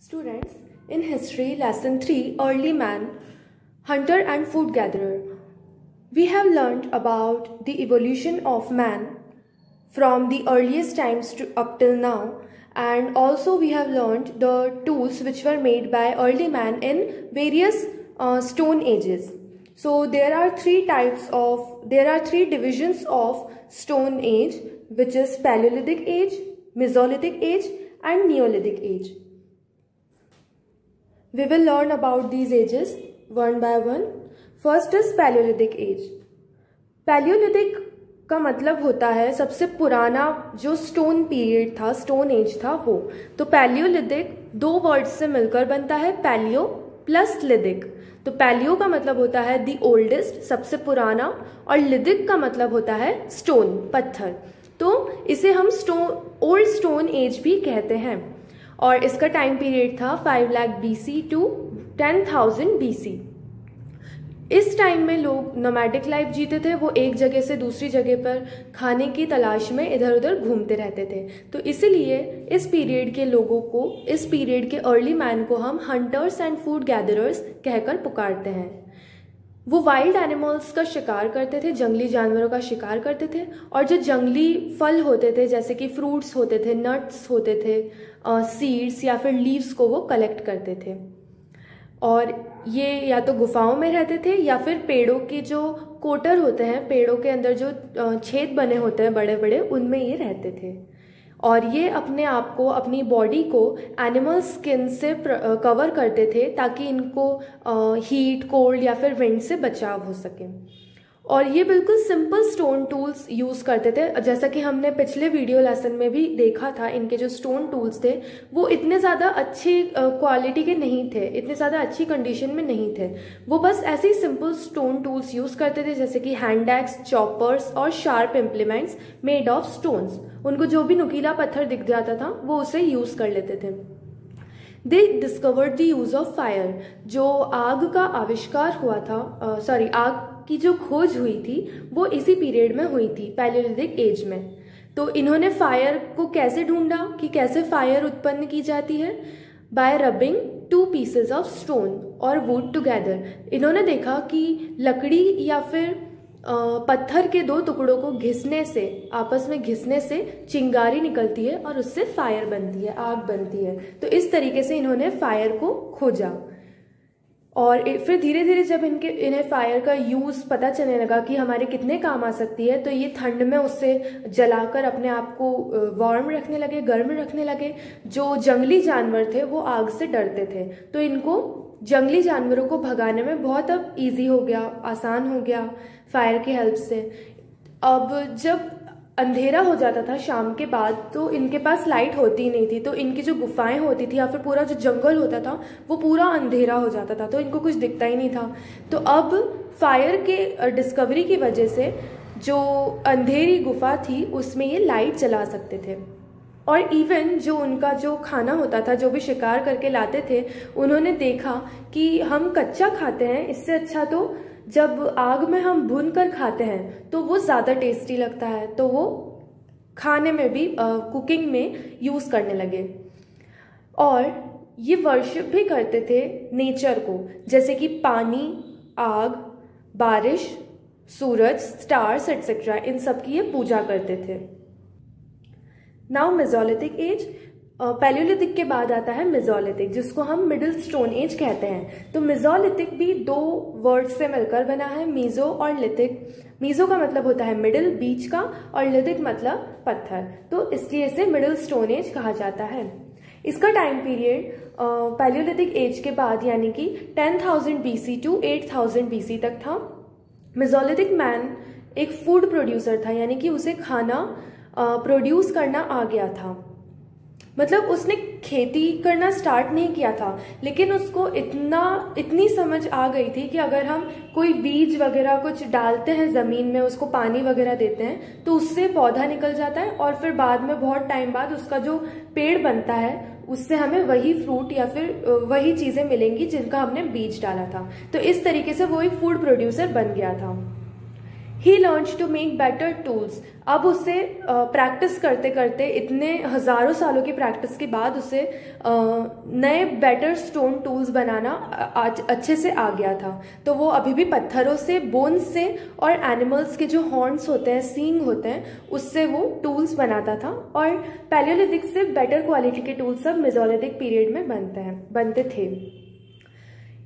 Students, in history, lesson 3, early man, hunter and food gatherer, we have learned about the evolution of man from the earliest times to up till now, and also we have learned the tools which were made by early man in various stone ages. So there are three divisions of stone age, which is Paleolithic age, Mesolithic age and Neolithic age. We will learn about these ages one by one. First is Paleolithic age. Paleolithic का मतलब होता है सबसे पुराना जो stone period था, stone age था वो. तो पैलियोलिथिक दो वर्ड से मिलकर बनता है, पैलियो प्लस लिथिक. तो पैलियो का मतलब होता है दी ओल्डेस्ट, सबसे पुराना, और लिथिक का मतलब होता है स्टोन, पत्थर. तो इसे हम ओल्ड स्टोन एज भी कहते हैं. और इसका टाइम पीरियड था 5 लाख BC टू 10,000 BC. इस टाइम में लोग नोमैडिक लाइफ जीते थे. वो एक जगह से दूसरी जगह पर खाने की तलाश में इधर उधर घूमते रहते थे. तो इसीलिए इस पीरियड के लोगों को, इस पीरियड के अर्ली मैन को हम हंटर्स एंड फूड गैदरर्स कहकर पुकारते हैं. वो वाइल्ड एनिमल्स का शिकार करते थे, जंगली जानवरों का शिकार करते थे, और जो जंगली फल होते थे जैसे कि फ्रूट्स होते थे, नट्स होते थे, सीड्स या फिर लीव्स को वो कलेक्ट करते थे. और ये या तो गुफाओं में रहते थे या फिर पेड़ों के जो कोटर होते हैं, पेड़ों के अंदर जो छेद बने होते हैं बड़े बड़े, उनमें ये रहते थे. और ये अपने आप को, अपनी बॉडी को एनिमल स्किन से कवर करते थे ताकि इनको हीट, कोल्ड या फिर विंड से बचाव हो सके. और ये बिल्कुल सिंपल स्टोन टूल्स यूज़ करते थे. जैसा कि हमने पिछले वीडियो लेसन में भी देखा था, इनके जो स्टोन टूल्स थे वो इतने ज़्यादा अच्छी क्वालिटी के नहीं थे, इतने ज़्यादा अच्छी कंडीशन में नहीं थे. वो बस ऐसे ही सिंपल स्टोन टूल्स यूज़ करते थे जैसे कि हैंड एक्स, चॉपर्स और sharp implements made of stones. उनको जो भी नुकीला पत्थर दिख जाता था वो उसे यूज़ कर लेते थे. दे discovered the use of fire. जो आग का आविष्कार हुआ था, आग की जो खोज हुई थी वो इसी पीरियड में हुई थी, पैलियोलिथिक एज में. तो इन्होंने फायर को कैसे ढूंढा कि कैसे फायर उत्पन्न की जाती है? Bye rubbing 2 pieces of stone और वुड टुगेदर. इन्होंने देखा कि लकड़ी या फिर पत्थर के 2 टुकड़ों को घिसने से, आपस में घिसने से चिंगारी निकलती है और उससे फायर बनती है, आग बनती है. तो इस तरीके से इन्होंने फायर को खोजा. और फिर धीरे धीरे जब इन्हें फायर का यूज़ पता चलने लगा कि हमारे कितने काम आ सकती है, तो ये ठंड में उससे जलाकर अपने आप को वार्म रखने लगे, गर्म रखने लगे. जो जंगली जानवर थे वो आग से डरते थे, तो इनको जंगली जानवरों को भगाने में बहुत अब ईजी हो गया, आसान हो गया फायर की हेल्प से. अब जब अंधेरा हो जाता था शाम के बाद, तो इनके पास लाइट होती ही नहीं थी. तो इनकी जो गुफाएं होती थी या फिर पूरा जो जंगल होता था वो पूरा अंधेरा हो जाता था, तो इनको कुछ दिखता ही नहीं था. तो अब फायर के डिस्कवरी की वजह से जो अंधेरी गुफा थी उसमें ये लाइट जला सकते थे. और इवन जो उनका जो खाना होता था, जो भी शिकार करके लाते थे, उन्होंने देखा कि हम कच्चा खाते हैं, इससे अच्छा तो जब आग में हम भून कर खाते हैं तो वो ज़्यादा टेस्टी लगता है. तो वो खाने में भी, कुकिंग में यूज़ करने लगे. और ये वर्शिप भी करते थे नेचर को, जैसे कि पानी, आग, बारिश, सूरज, स्टार्स एक्सेट्रा, इन सब की ये पूजा करते थे. Now Mesolithic as. पैलियोलिथिक के बाद आता है मेसोलिथिक, जिसको हम मिडिल स्टोन एज कहते हैं. तो मेसोलिथिक भी 2 वर्ड से मिलकर बना है, मीजो और लिथिक. मीजो का मतलब होता है मिडिल, बीच का, और लिथिक मतलब पत्थर. तो इसलिए इसे मिडिल स्टोन एज कहा जाता है. इसका टाइम पीरियड पैलियोलिथिक एज के बाद यानी कि 10,000 BC टू 8,000 BC तक था. मेसोलिथिक मैन एक फूड प्रोड्यूसर था, यानी कि उसे खाना प्रोड्यूस करना आ गया था. मतलब उसने खेती करना स्टार्ट नहीं किया था, लेकिन उसको इतनी समझ आ गई थी कि अगर हम कोई बीज वगैरह कुछ डालते हैं ज़मीन में, उसको पानी वगैरह देते हैं, तो उससे पौधा निकल जाता है और फिर बाद में बहुत टाइम बाद उसका जो पेड़ बनता है उससे हमें वही फ्रूट या फिर वही चीज़ें मिलेंगी जिनका हमने बीज डाला था. तो इस तरीके से वो एक फूड प्रोड्यूसर बन गया था. He learns to make better tools. अब उसे प्रैक्टिस करते करते, इतने हजारों सालों की प्रैक्टिस के बाद उसे नए बेटर स्टोन टूल्स बनाना अच्छे से आ गया था। तो वो अभी भी पत्थरों से, बोन्स से और एनिमल्स के जो हॉर्न्स होते हैं, सींग होते हैं, उससे वो टूल्स बनाता था। और पैलियोलिथिक से बेटर क्वालिटी के टूल्स सब मेसोलिथिक पीरियड में बनते थे।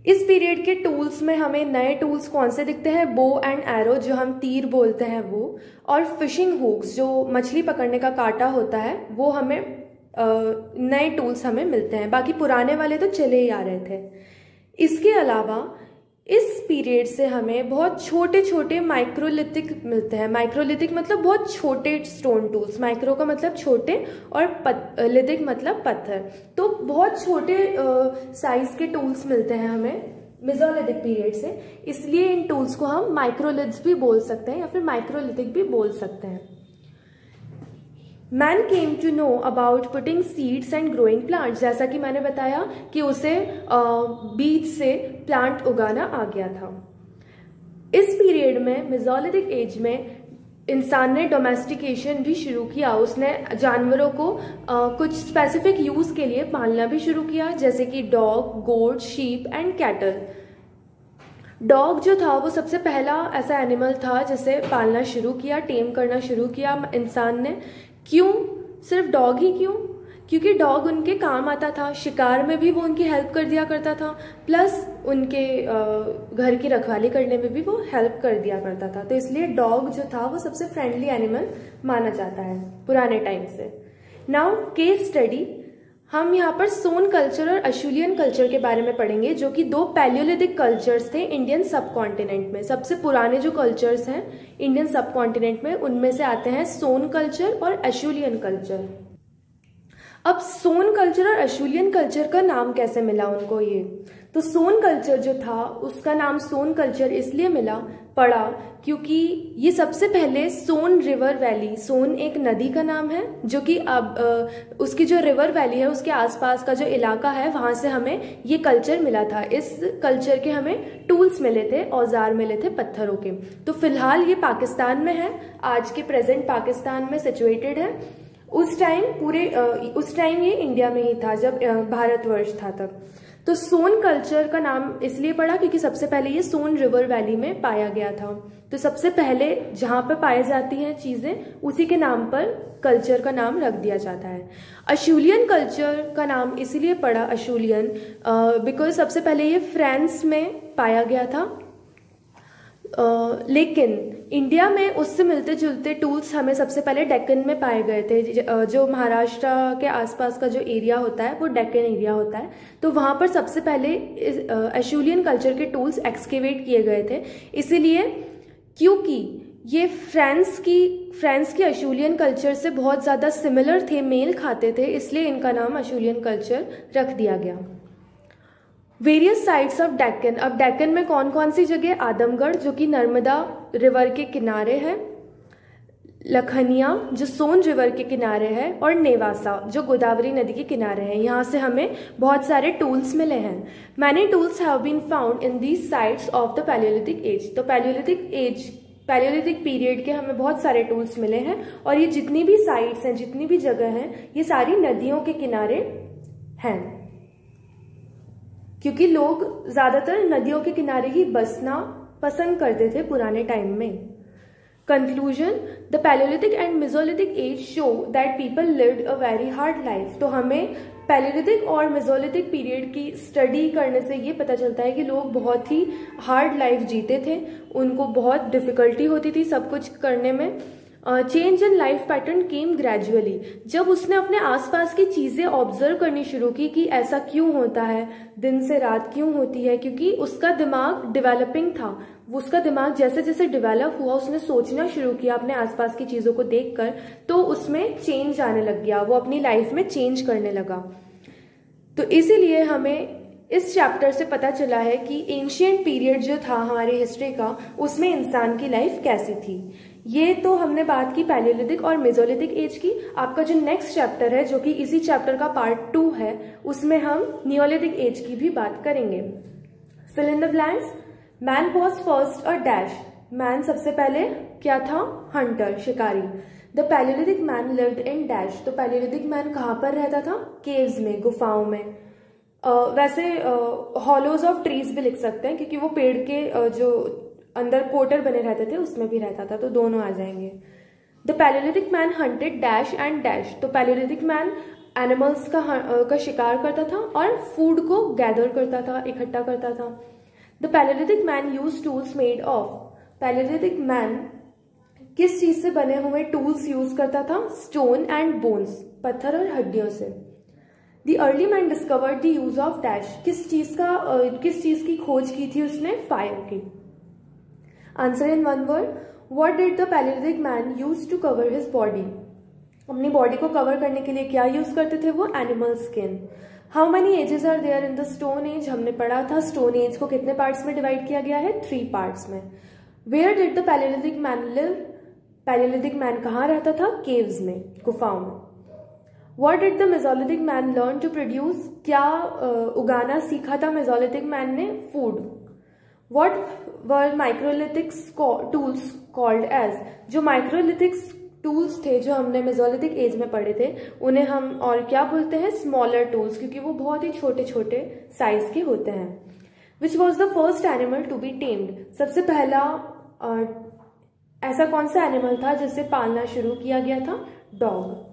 इस पीरियड के टूल्स में हमें नए टूल्स कौन से दिखते हैं? बो एंड एरो, जो हम तीर बोलते हैं वो, और फिशिंग हुक्स, जो मछली पकड़ने का कांटा होता है, वो हमें नए टूल्स हमें मिलते हैं। बाकी पुराने वाले तो चले ही आ रहे थे। इसके अलावा इस पीरियड से हमें बहुत छोटे छोटे माइक्रोलिथिक मिलते हैं। माइक्रोलिथिक मतलब बहुत छोटे स्टोन टूल्स, माइक्रो का मतलब छोटे और लिथिक मतलब पत्थर। तो बहुत छोटे साइज के टूल्स मिलते हैं हमें मेसोलिथिक पीरियड से, इसलिए इन टूल्स को हम माइक्रोलिथ्स भी बोल सकते हैं या फिर माइक्रोलिथिक भी बोल सकते हैं। Man came to know about putting seeds and growing plants, जैसा कि मैंने बताया कि उसे बीज से प्लांट उगाना आ गया था। इस पीरियड में, मेसोलिथिक एज में, इंसान ने डोमेस्टिकेशन भी शुरू किया। उसने जानवरों को कुछ स्पेसिफिक यूज के लिए पालना भी शुरू किया, जैसे कि dog, goat, sheep and cattle. Dog जो था वो सबसे पहला ऐसा एनिमल था जिसे पालना शुरू किया, टेम करना शुरू किया इंसान ने। क्यों सिर्फ डॉग ही क्यों? क्योंकि डॉग उनके काम आता था, शिकार में भी वो उनकी हेल्प कर दिया करता था, प्लस उनके घर की रखवाली करने में भी वो हेल्प कर दिया करता था। तो इसलिए डॉग जो था वो सबसे फ्रेंडली एनिमल माना जाता है पुराने टाइम से। नाउ केस स्टडी, हम यहाँ पर सोन कल्चर और अशूलियन कल्चर के बारे में पढ़ेंगे, जो कि दो पैलियोलिथिक कल्चर्स थे इंडियन सब कॉन्टिनेंट में। सबसे पुराने जो कल्चर्स हैं इंडियन सब कॉन्टिनेंट में, उनमें से आते हैं सोन कल्चर और अशूलियन कल्चर। अब सोन कल्चर और अशूलियन कल्चर का नाम कैसे मिला उनको? ये तो सोन कल्चर जो था उसका नाम सोन कल्चर इसलिए पड़ा क्योंकि ये सबसे पहले सोन रिवर वैली, सोन एक नदी का नाम है जो कि अब उसकी जो रिवर वैली है उसके आसपास का जो इलाका है वहां से हमें ये कल्चर मिला था। इस कल्चर के हमें टूल्स मिले थे, औजार मिले थे पत्थरों के। तो फिलहाल ये पाकिस्तान में है, आज के प्रेजेंट पाकिस्तान में सिचुएटेड है। उस टाइम ये इंडिया में ही था जब भारतवर्ष था तब। तो सोन कल्चर का नाम इसलिए पड़ा क्योंकि सबसे पहले ये सोन रिवर वैली में पाया गया था। तो सबसे पहले जहां पर पाई जाती हैं चीजें उसी के नाम पर कल्चर का नाम रख दिया जाता है। अशूलियन कल्चर का नाम इसलिए पड़ा अशूलियन बिकॉज सबसे पहले ये फ्रांस में पाया गया था। लेकिन इंडिया में उससे मिलते जुलते टूल्स हमें सबसे पहले डेक्कन में पाए गए थे। जो महाराष्ट्र के आसपास का जो एरिया होता है वो डेक्कन एरिया होता है। तो वहां पर सबसे पहले अशूलियन कल्चर के टूल्स एक्सकेवेट किए गए थे। इसीलिए क्योंकि ये फ्रांस की अशूलियन कल्चर से बहुत ज़्यादा सिमिलर थे, मेल खाते थे, इसलिए इनका नाम अशूलियन कल्चर रख दिया गया। वेरियस साइट्स ऑफ डेक्कन, अब डेक्कन में कौन कौन सी जगह? आदमगढ़ जो कि नर्मदा रिवर के किनारे है, लखनिया जो सोन रिवर के किनारे है, और नेवासा जो गोदावरी नदी के किनारे है। यहाँ से हमें बहुत सारे टूल्स मिले हैं। Many tools have been found in these sites of the Palaeolithic age. तो पैलियोलिथिक पीरियड के हमें बहुत सारे टूल्स मिले हैं, और ये जितनी भी साइट्स हैं, जितनी भी जगह हैं, ये सारी नदियों के किनारे हैं, क्योंकि लोग ज्यादातर नदियों के किनारे ही बसना पसंद करते थे पुराने टाइम में। Conclusion, the Palaeolithic and Mesolithic as show that people lived a very hard life. तो हमें पैलियोलिथिक और मेसोलिथिक पीरियड की स्टडी करने से ये पता चलता है कि लोग बहुत ही हार्ड लाइफ जीते थे, उनको बहुत डिफिकल्टी होती थी सब कुछ करने में। Change in life pattern came gradually. जब उसने अपने आसपास की चीजें ऑब्जर्व करनी शुरू की कि ऐसा क्यों होता है, दिन से रात क्यों होती है, क्योंकि उसका दिमाग डेवलपिंग था। उसका दिमाग जैसे जैसे डेवलप हुआ उसने सोचना शुरू किया अपने आसपास की चीजों को देखकर, तो उसमें चेंज आने लग गया, वो अपनी लाइफ में चेंज करने लगा। तो इसीलिए हमें इस चैप्टर से पता चला है कि एंशिएंट पीरियड जो था हमारी हिस्ट्री का, उसमें इंसान की लाइफ कैसी थी। ये तो हमने बात की पैलियोलिथिक और मेसोलिथिक एज की। आपका जो नेक्स्ट चैप्टर है, जो कि इसी चैप्टर का पार्ट 2 है, उसमें हम नियोलिथिक एज की भी बात करेंगे। Fill in the blanks. Man was first a dash man सबसे पहले क्या था? हंटर, शिकारी। The Palaeolithic man lived in dash. तो पैलियोलिथिक मैन कहाँ पर रहता था? केव्स में, गुफाओं में। वैसे हॉलोज ऑफ ट्रीज भी लिख सकते हैं क्योंकि वो पेड़ के जो अंदर क्वार्टर बने रहते थे उसमें भी रहता था, तो दोनों आ जाएंगे। The Palaeolithic man hunted dash and dash. तो पैलियोलिथिक मैन एनिमल्स का शिकार करता था और फूड को गैदर करता था, इकट्ठा करता था। The Palaeolithic man use tools made of. Palaeolithic man किस चीज से बने हुए टूल्स यूज करता था? स्टोन एंड बोन्स, पत्थर और हड्डियों से। The early man discovered the use of dash. किस चीज की खोज की थी उसने? फायर की। Answer in one word, what did the Palaeolithic man use to cover his body. अपनी बॉडी को कवर करने के लिए क्या यूज करते थे वो? Animal skin. How many ages are there in the stone age. हमने पढ़ा था स्टोन एज को कितने पार्ट्स में डिवाइड किया गया है? 3 पार्ट्स में। Where did the Palaeolithic man live. Palaeolithic man कहाँ रहता था? केव्स में, गुफाओं में। What did the Mesolithic man learn to produce? क्या उगाना सीखा था मेसोलिथिक मैन ने? Food. What were microlithic tools called as? जो माइक्रोलिथिक्स टूल्स थे जो हमने मेसोलिथिक एज में पढ़े थे उन्हें हम और क्या बोलते हैं? स्मॉलर टूल्स, क्योंकि वो बहुत ही छोटे छोटे साइज के होते हैं। Which was the first animal to be tamed? सबसे पहला ऐसा कौन सा एनिमल था जिसे पालना शुरू किया गया था? डॉग।